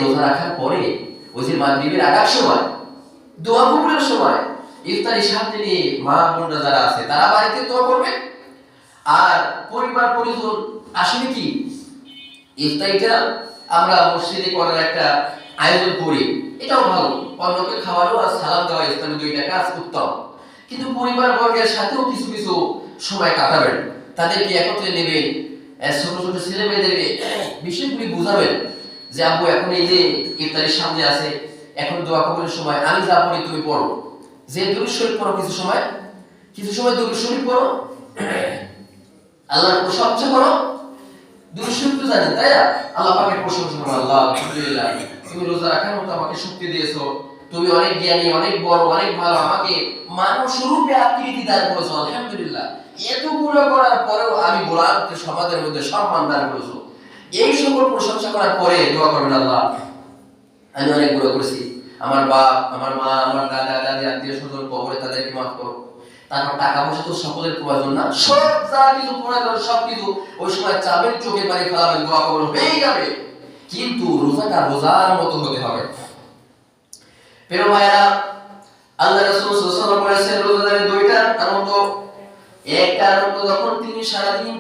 রোজা রাখার পরে ওই যে মাগরিবের আগার সময় দোয়া কবুলের সময় ইফতারি সাথে নিয়ে মা বোনরা যারা আছে তারা বাড়িতে দোয়া করবে। আর পরিবার পরিজন আসলে কি ইফতারিটা আমরা মসজিদে করার একটা আয়োজন করি, এটাও ভালো, অন্যকে খাওয়ানো আর সালাম দেওয়া ইসলামী দুইটা কাজ উত্তম। কিন্তু পরিবার বর্গের সাথেও কিছু কিছু সময় কাটাবেন, তাদেরকে একত্রে নেবেন, ছোট ছোট ছেলে মেয়েদেরকে বিষয়গুলি বুঝাবেন যে আব্বু এখন এই যে ইফতারির সামনে আছে, এখন দোয়া কবুলের সময় আমি যা পড়ি তুমি পড়ো, যে দুরূদ শরীফ পড়ো, কিছু সময় দুরূদ শরীফ পড়ো, আল্লাহর প্রশংসা করো। দুরূদ শরীফ তো জানেন তাই না, আল্লাহ পাকের প্রশংসা করো, আল্লাহ আলহামদুলিল্লাহ তুমি রোজা রাখার মতো আমাকে শক্তি দিয়েছো, তুমি অনেক জ্ঞানী, অনেক বড়, অনেক ভালো, আমাকে মানব স্বরূপে আকৃতি দান করেছো, আলহামদুলিল্লাহ এতগুলো করার পরেও আমি গোলামকে সমাজের মধ্যে সম্মান দান করেছো। এই সকল প্রশংসা করার পরে দোয়া করবেন, আল্লাহ আমি অনেক গুলো করেছি, আমার বাপ, আমার মা, আমার দাদা দাদি, আত্মীয় স্বজন কবরে, তাদেরকে মাফ করো। তারপর টাকা পয়সা তো সকলের প্রয়োজন না, সব যা কিছু প্রয়োজন সব কিছু ওই সময় চাবেন, চোখে পানি ফেলাবেন, দোয়া কবুল হয়ে যাবে। কিন্তু রোজাটা রোজার মতো হতে হবে। প্রিয় ভাইরা, আল্লাহ রাসূল সাল্লাল্লাহু আলাইহি ওয়াসাল্লাম বলেছেন রোজাদারের দুইটা আনন্দ, একটা আনন্দ যখন তিনি সারাদিন